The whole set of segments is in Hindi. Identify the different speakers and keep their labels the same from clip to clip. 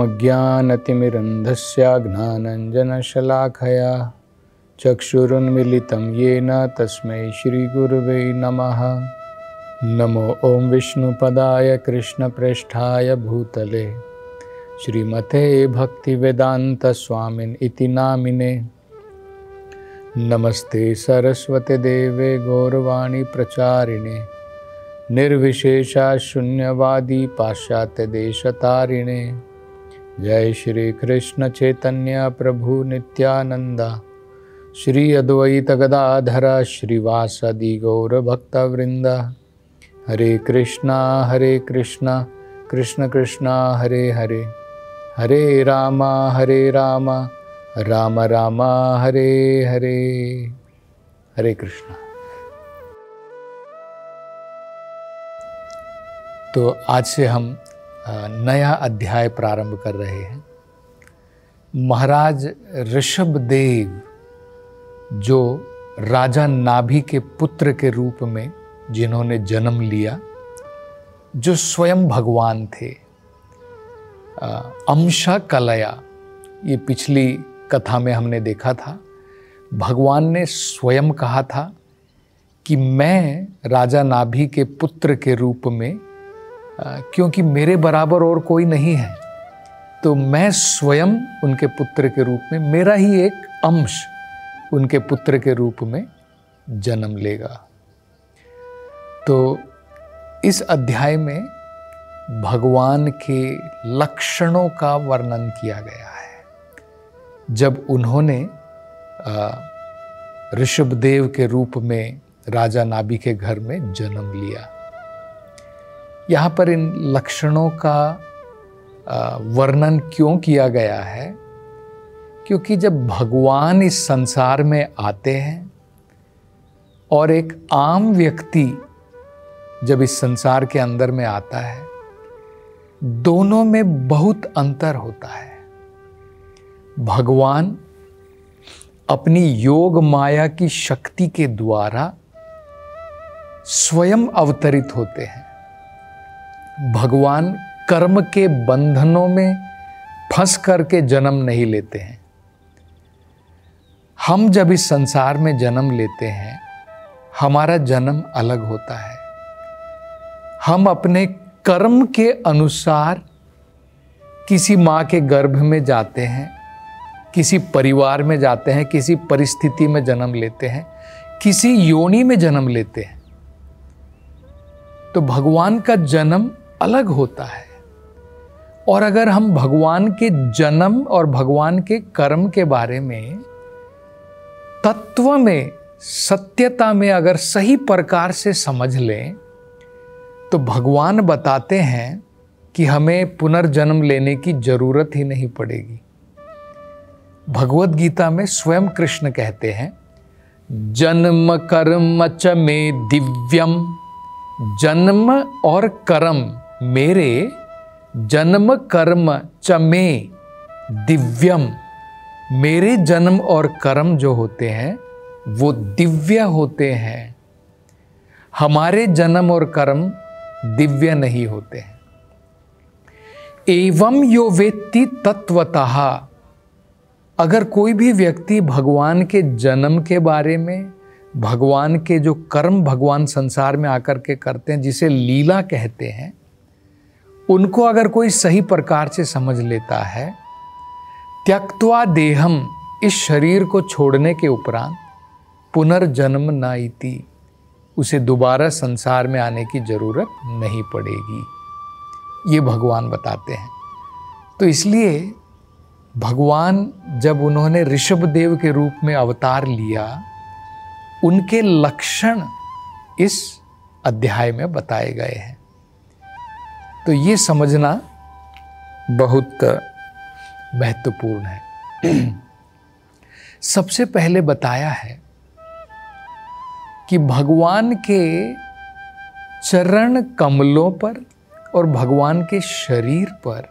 Speaker 1: ॐ अज्ञानतिमिरन्धस्य ज्ञानाञ्जनशलाखया चक्षुरुन्मीलितं येन तस्मै श्रीगुरुवे नमः। नमो ॐ विष्णुपदाय कृष्णप्रेष्ठाय भूतले श्रीमते भक्तिवेदान्तस्वामिन् इति नामिने। नमस्ते सरस्वते देवे गौरवाणी प्रचारिणे निर्विशेषा शून्यवादी पाश्चात्य देशतारिणे। जय श्री कृष्ण चैतन्य प्रभु नित्यानंदा श्री अद्वैत गदाधर श्रीवासदि गौर भक्तवृंदा। हरे कृष्णा कृष्ण कृष्णा हरे हरे, हरे राम राम राम हरे हरे। हरे कृष्णा। तो आज से हम नया अध्याय प्रारंभ कर रहे हैं। महाराज ऋषभदेव जो राजा नाभि के पुत्र के रूप में जिन्होंने जन्म लिया, जो स्वयं भगवान थे, अंशा कलया, ये पिछली कथा में हमने देखा था। भगवान ने स्वयं कहा था कि मैं राजा नाभि के पुत्र के रूप में, क्योंकि मेरे बराबर और कोई नहीं है, तो मैं स्वयं उनके पुत्र के रूप में, मेरा ही एक अंश उनके पुत्र के रूप में जन्म लेगा। तो इस अध्याय में भगवान के लक्षणों का वर्णन किया गया है। जब उन्होंने ऋषभदेव के रूप में राजा नाभि के घर में जन्म लिया। यहाँ पर इन लक्षणों का वर्णन क्यों किया गया है? क्योंकि जब भगवान इस संसार में आते हैं और एक आम व्यक्ति जब इस संसार के अंदर में आता है, दोनों में बहुत अंतर होता है। भगवान अपनी योग माया की शक्ति के द्वारा स्वयं अवतरित होते हैं। भगवान कर्म के बंधनों में फंस करके जन्म नहीं लेते हैं। हम जब इस संसार में जन्म लेते हैं, हमारा जन्म अलग होता है। हम अपने कर्म के अनुसार किसी माँ के गर्भ में जाते हैं, किसी परिवार में जाते हैं, किसी परिस्थिति में जन्म लेते हैं, किसी योनि में जन्म लेते हैं। तो भगवान का जन्म अलग होता है। और अगर हम भगवान के जन्म और भगवान के कर्म के बारे में तत्व में, सत्यता में अगर सही प्रकार से समझ लें, तो भगवान बताते हैं कि हमें पुनर्जन्म लेने की जरूरत ही नहीं पड़ेगी। भगवत गीता में स्वयं कृष्ण कहते हैं, जन्म कर्म च मे दिव्यम। जन्म और कर्म मेरे, जन्म कर्म च मे दिव्यम, मेरे जन्म और कर्म जो होते हैं वो दिव्य होते हैं। हमारे जन्म और कर्म दिव्य नहीं होते हैं। एवं यो वेत्ति तत्वतः, अगर कोई भी व्यक्ति भगवान के जन्म के बारे में, भगवान के जो कर्म भगवान संसार में आकर के करते हैं, जिसे लीला कहते हैं, उनको अगर कोई सही प्रकार से समझ लेता है, त्यक्त्वा देहम, इस शरीर को छोड़ने के उपरांत पुनर्जन्म न इति, उसे दोबारा संसार में आने की जरूरत नहीं पड़ेगी। ये भगवान बताते हैं। तो इसलिए भगवान जब उन्होंने ऋषभदेव के रूप में अवतार लिया, उनके लक्षण इस अध्याय में बताए गए हैं। तो ये समझना बहुत महत्वपूर्ण है। सबसे पहले बताया है कि भगवान के चरण कमलों पर और भगवान के शरीर पर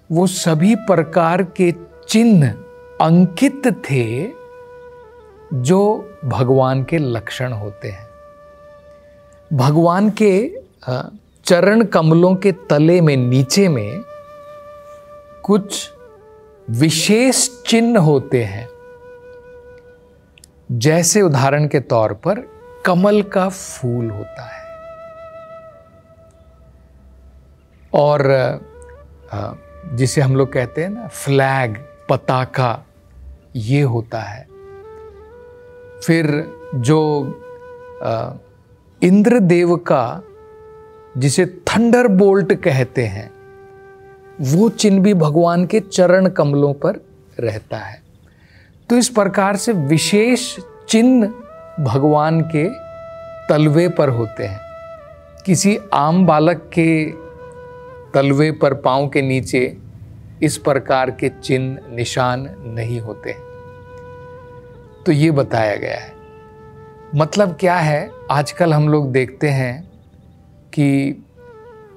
Speaker 1: वो सभी प्रकार के चिन्ह अंकित थे जो भगवान के लक्षण होते हैं। भगवान के चरण कमलों के तले में, नीचे में कुछ विशेष चिन्ह होते हैं, जैसे उदाहरण के तौर पर कमल का फूल होता है और जिसे हम लोग कहते हैं ना फ्लैग, पताका, ये होता है। फिर जो इंद्रदेव का जिसे थंडर बोल्ट कहते हैं, वो चिन्ह भी भगवान के चरण कमलों पर रहता है। तो इस प्रकार से विशेष चिन्ह भगवान के तलवे पर होते हैं। किसी आम बालक के तलवे पर पांव के नीचे इस प्रकार के चिन्ह निशान नहीं होते। तो ये बताया गया है। मतलब क्या है, आजकल हम लोग देखते हैं कि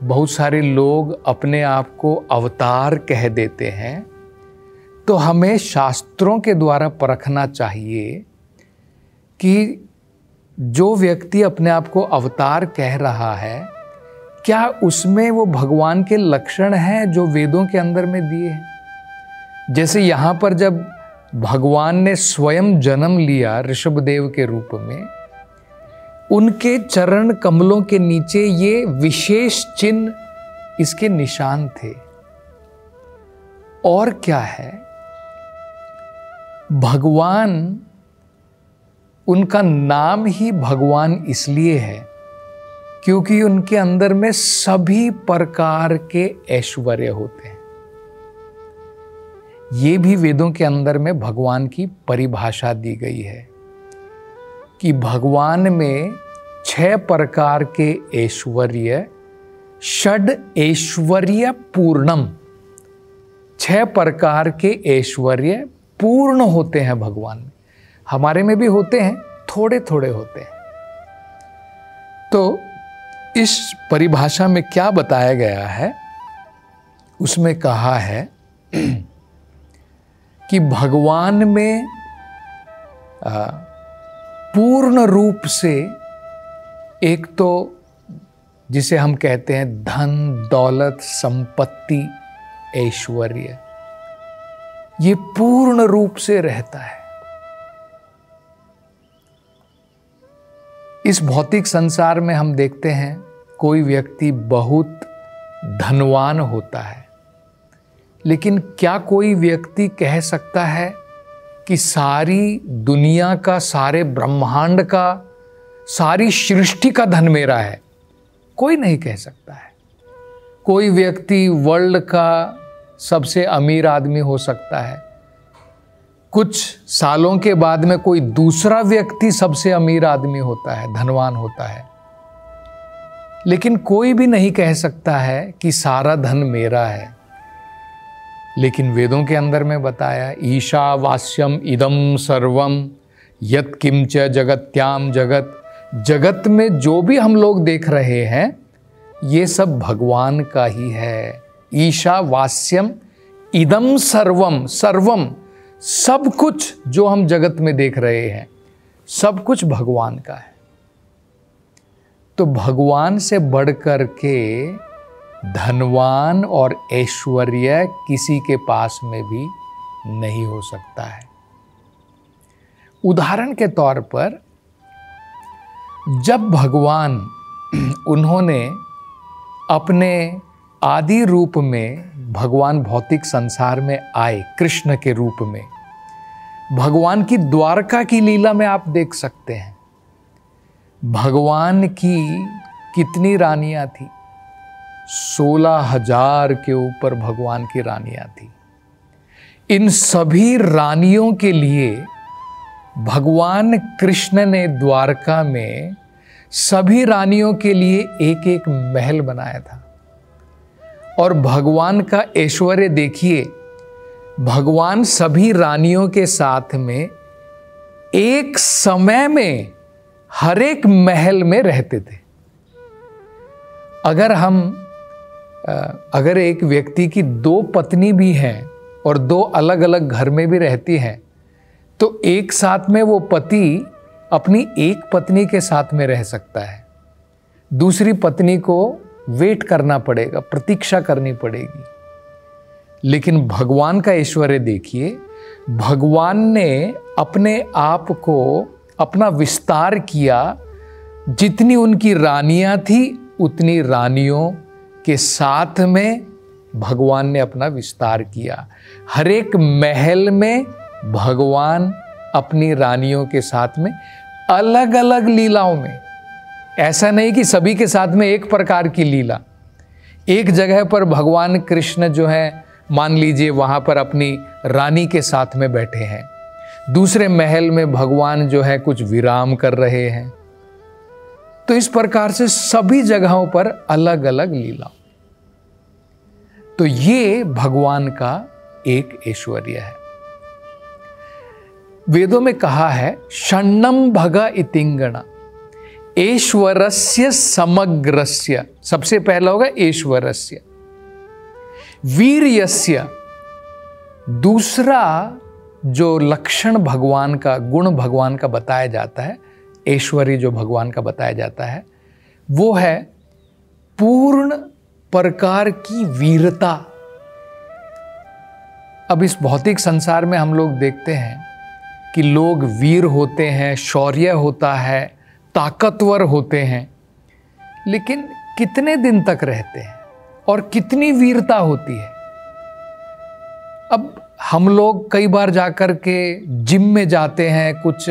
Speaker 1: बहुत सारे लोग अपने आप को अवतार कह देते हैं। तो हमें शास्त्रों के द्वारा परखना चाहिए कि जो व्यक्ति अपने आप को अवतार कह रहा है, क्या उसमें वो भगवान के लक्षण हैं जो वेदों के अंदर में दिए हैं। जैसे यहाँ पर जब भगवान ने स्वयं जन्म लिया ऋषभदेव के रूप में, उनके चरण कमलों के नीचे ये विशेष चिन्ह, इसके निशान थे। और क्या है, भगवान, उनका नाम ही भगवान इसलिए है क्योंकि उनके अंदर में सभी प्रकार के ऐश्वर्य होते हैं। ये भी वेदों के अंदर में भगवान की परिभाषा दी गई है कि भगवान में 6 प्रकार के ऐश्वर्य, षड ऐश्वर्य पूर्णम, 6 प्रकार के ऐश्वर्य पूर्ण होते हैं भगवान में। हमारे में भी होते हैं, थोड़े थोड़े होते हैं। तो इस परिभाषा में क्या बताया गया है, उसमें कहा है कि भगवान में पूर्ण रूप से, एक तो जिसे हम कहते हैं धन, दौलत, संपत्ति, ऐश्वर्य, ये पूर्ण रूप से रहता है। इस भौतिक संसार में हम देखते हैं कोई व्यक्ति बहुत धनवान होता है, लेकिन क्या कोई व्यक्ति कह सकता है कि सारी दुनिया का, सारे ब्रह्मांड का, सारी सृष्टि का धन मेरा है? कोई नहीं कह सकता है। कोई व्यक्ति वर्ल्ड का सबसे अमीर आदमी हो सकता है, कुछ सालों के बाद में कोई दूसरा व्यक्ति सबसे अमीर आदमी होता है, धनवान होता है, लेकिन कोई भी नहीं कह सकता है कि सारा धन मेरा है। लेकिन वेदों के अंदर में बताया, ईशावास्यम इदम सर्वम यत् किंच जगत्याम जगत, जगत में जो भी हम लोग देख रहे हैं ये सब भगवान का ही है। ईशावास्यम इदम सर्वम, सर्वम सब कुछ जो हम जगत में देख रहे हैं सब कुछ भगवान का है। तो भगवान से बढ़कर के धनवान और ऐश्वर्य किसी के पास में भी नहीं हो सकता है। उदाहरण के तौर पर जब भगवान उन्होंने अपने आदि रूप में, भगवान भौतिक संसार में आए कृष्ण के रूप में, भगवान की द्वारका की लीला में आप देख सकते हैं भगवान की कितनी रानियां थी। 16,000 के ऊपर भगवान की रानियां थी। इन सभी रानियों के लिए भगवान कृष्ण ने द्वारका में सभी रानियों के लिए एक एक महल बनाया था। और भगवान का ऐश्वर्य देखिए, भगवान सभी रानियों के साथ में एक समय में हर एक महल में रहते थे। अगर एक व्यक्ति की 2 पत्नी भी हैं और 2 अलग अलग घर में भी रहती हैं, तो एक साथ में वो पति अपनी एक पत्नी के साथ में रह सकता है, दूसरी पत्नी को वेट करना पड़ेगा, प्रतीक्षा करनी पड़ेगी। लेकिन भगवान का ऐश्वर्य देखिए, भगवान ने अपने आप को अपना विस्तार किया। जितनी उनकी रानियां थी उतनी रानियों के साथ में भगवान ने अपना विस्तार किया। हर एक महल में भगवान अपनी रानियों के साथ में अलग अलग लीलाओं में, ऐसा नहीं कि सभी के साथ में एक प्रकार की लीला। एक जगह पर भगवान कृष्ण जो है, मान लीजिए वहाँ पर अपनी रानी के साथ में बैठे हैं, दूसरे महल में भगवान जो है कुछ विराम कर रहे हैं। तो इस प्रकार से सभी जगहों पर अलग अलग लीला। तो ये भगवान का एक ऐश्वर्य है। वेदों में कहा है षण्णम भग इतिंगणा, ऐश्वरस्य समग्रस्य, सबसे पहला होगा ऐश्वरस्य, वीर्यस्य, दूसरा जो लक्षण भगवान का, गुण भगवान का बताया जाता है, ऐश्वर्य जो भगवान का बताया जाता है, वो है पूर्ण प्रकार की वीरता। अब इस भौतिक संसार में हम लोग देखते हैं कि लोग वीर होते हैं, शौर्य होता है, ताकतवर होते हैं, लेकिन कितने दिन तक रहते हैं और कितनी वीरता होती है। अब हम लोग कई बार जाकर के जिम में जाते हैं, कुछ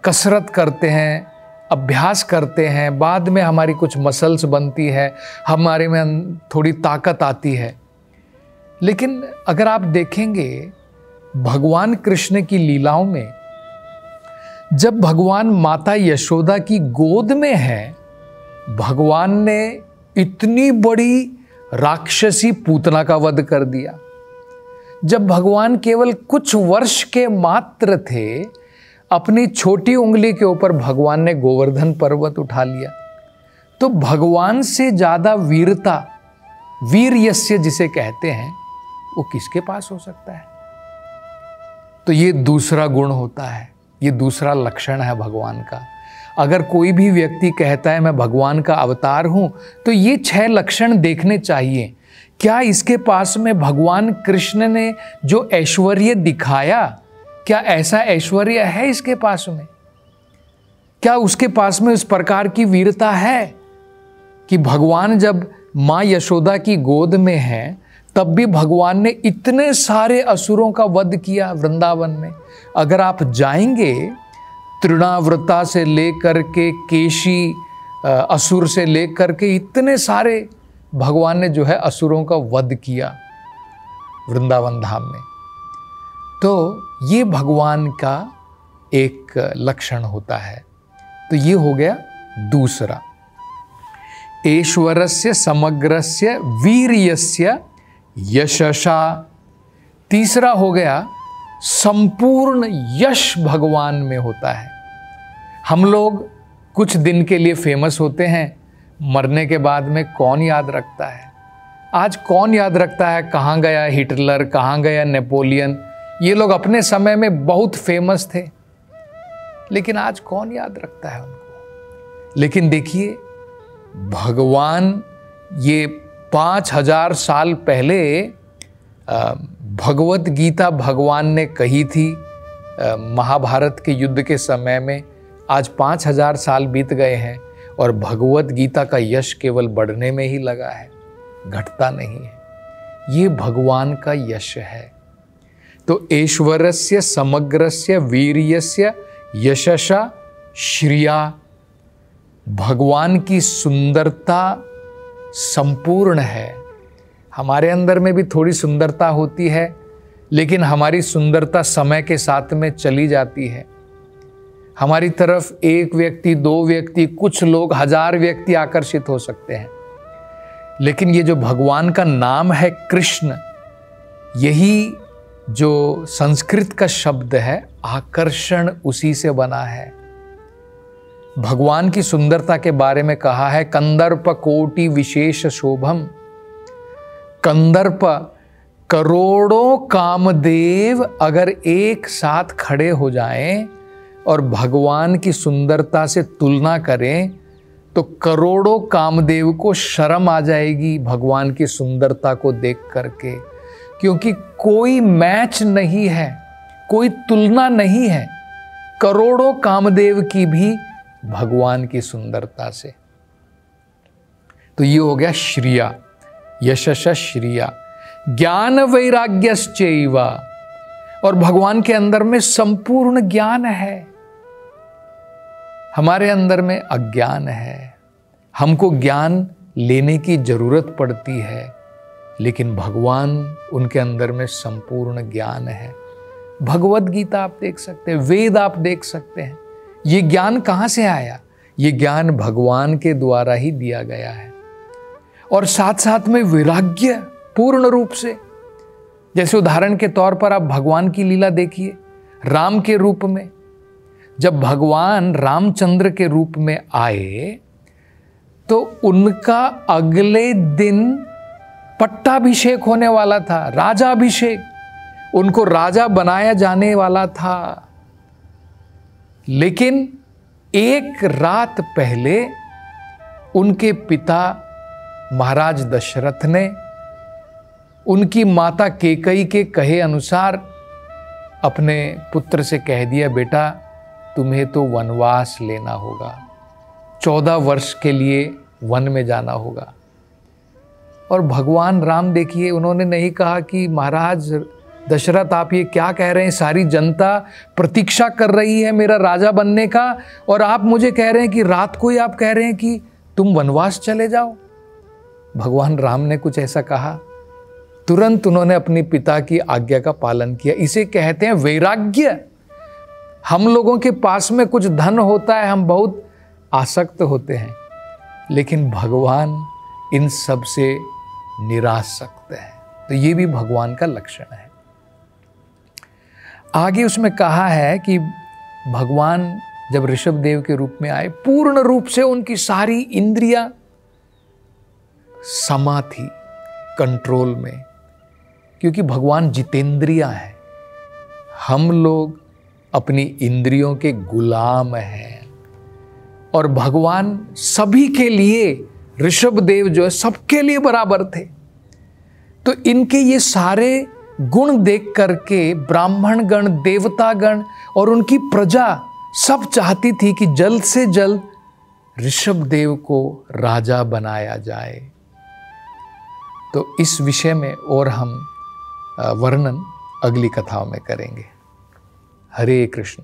Speaker 1: कसरत करते हैं, अभ्यास करते हैं, बाद में हमारी कुछ मसल्स बनती है, हमारे में थोड़ी ताकत आती है। लेकिन अगर आप देखेंगे भगवान कृष्ण की लीलाओं में, जब भगवान माता यशोदा की गोद में है, भगवान ने इतनी बड़ी राक्षसी पूतना का वध कर दिया। जब भगवान केवल कुछ वर्ष के मात्र थे, अपनी छोटी उंगली के ऊपर भगवान ने गोवर्धन पर्वत उठा लिया। तो भगवान से ज्यादा वीरता, वीर्यस्य जिसे कहते हैं, वो किसके पास हो सकता है। तो ये दूसरा गुण होता है, ये दूसरा लक्षण है भगवान का। अगर कोई भी व्यक्ति कहता है मैं भगवान का अवतार हूं, तो ये 6 लक्षण देखने चाहिए। क्या इसके पास में भगवान कृष्ण ने जो ऐश्वर्य दिखाया, क्या ऐसा ऐश्वर्य है इसके पास में? क्या उसके पास में उस प्रकार की वीरता है कि भगवान जब माँ यशोदा की गोद में है, तब भी भगवान ने इतने सारे असुरों का वध किया वृंदावन में। अगर आप जाएंगे, तृणाव्रता से लेकर के केशी असुर से लेकर के इतने सारे भगवान ने जो है असुरों का वध किया वृंदावन धाम में। तो ये भगवान का एक लक्षण होता है। तो ये हो गया दूसरा, ऐश्वरस्य समग्रस्य वीर्यस्य यशसा। तीसरा हो गया संपूर्ण यश भगवान में होता है। हम लोग कुछ दिन के लिए फेमस होते हैं, मरने के बाद में कौन याद रखता है? आज कौन याद रखता है कहाँ गया हिटलर, कहाँ गया नेपोलियन? ये लोग अपने समय में बहुत फेमस थे, लेकिन आज कौन याद रखता है उनको? लेकिन देखिए भगवान ये 5000 साल पहले भगवत गीता भगवान ने कही थी महाभारत के युद्ध के समय में। आज 5000 साल बीत गए हैं और भगवत गीता का यश केवल बढ़ने में ही लगा है, घटता नहीं है। ये भगवान का यश है। तो ऐश्वर्यस्य समग्रस्य वीर्यस्य यशसा श्रिया, भगवान की सुंदरता संपूर्ण है। हमारे अंदर में भी थोड़ी सुंदरता होती है, लेकिन हमारी सुंदरता समय के साथ में चली जाती है। हमारी तरफ एक व्यक्ति, 2 व्यक्ति, कुछ लोग, 1000 व्यक्ति आकर्षित हो सकते हैं, लेकिन ये जो भगवान का नाम है कृष्ण, यही जो संस्कृत का शब्द है आकर्षण, उसी से बना है। भगवान की सुंदरता के बारे में कहा है कंदर्प कोटि विशेष शोभम। कंदर्प, करोड़ों कामदेव अगर एक साथ खड़े हो जाएं और भगवान की सुंदरता से तुलना करें, तो करोड़ों कामदेव को शर्म आ जाएगी भगवान की सुंदरता को देख करके। क्योंकि कोई मैच नहीं है, कोई तुलना नहीं है करोड़ों कामदेव की भी भगवान की सुंदरता से। तो ये हो गया श्रिया, यशस श्रिया, ज्ञान वैराग्यश्चैव, और भगवान के अंदर में संपूर्ण ज्ञान है। हमारे अंदर में अज्ञान है, हमको ज्ञान लेने की जरूरत पड़ती है, लेकिन भगवान, उनके अंदर में संपूर्ण ज्ञान है। भगवत गीता आप देख सकते हैं, वेद आप देख सकते हैं। ये ज्ञान कहाँ से आया? ये ज्ञान भगवान के द्वारा ही दिया गया है। और साथ साथ में वैराग्य पूर्ण रूप से। जैसे उदाहरण के तौर पर आप भगवान की लीला देखिए, राम के रूप में जब भगवान रामचंद्र के रूप में आए तो उनका अगले दिन पट्टाभिषेक होने वाला था, राजाभिषेक, उनको राजा बनाया जाने वाला था। लेकिन एक रात पहले उनके पिता महाराज दशरथ ने उनकी माता केकई के कहे अनुसार अपने पुत्र से कह दिया, बेटा तुम्हें तो वनवास लेना होगा, 14 वर्ष के लिए वन में जाना होगा। और भगवान राम देखिए, उन्होंने नहीं कहा कि महाराज दशरथ आप ये क्या कह रहे हैं, सारी जनता प्रतीक्षा कर रही है मेरा राजा बनने का, और आप मुझे कह रहे हैं कि रात को ही आप कह रहे हैं कि तुम वनवास चले जाओ। भगवान राम ने कुछ ऐसा कहा, तुरंत उन्होंने अपने पिता की आज्ञा का पालन किया। इसे कहते हैं वैराग्य। हम लोगों के पास में कुछ धन होता है, हम बहुत आसक्त होते हैं, लेकिन भगवान इन सब से निरासक्त है। तो ये भी भगवान का लक्षण है। आगे उसमें कहा है कि भगवान जब ऋषभदेव के रूप में आए, पूर्ण रूप से उनकी सारी इंद्रियां समा थी, कंट्रोल में, क्योंकि भगवान जितेंद्रिया है। हम लोग अपनी इंद्रियों के गुलाम हैं, और भगवान सभी के लिए, ऋषभदेव जो है सबके लिए बराबर थे। तो इनके ये सारे गुण देख करके ब्राह्मण गण, देवता गण और उनकी प्रजा सब चाहती थी कि जल्द से जल्द ऋषभदेव को राजा बनाया जाए। तो इस विषय में और हम वर्णन अगली कथाओं में करेंगे। हरे कृष्ण।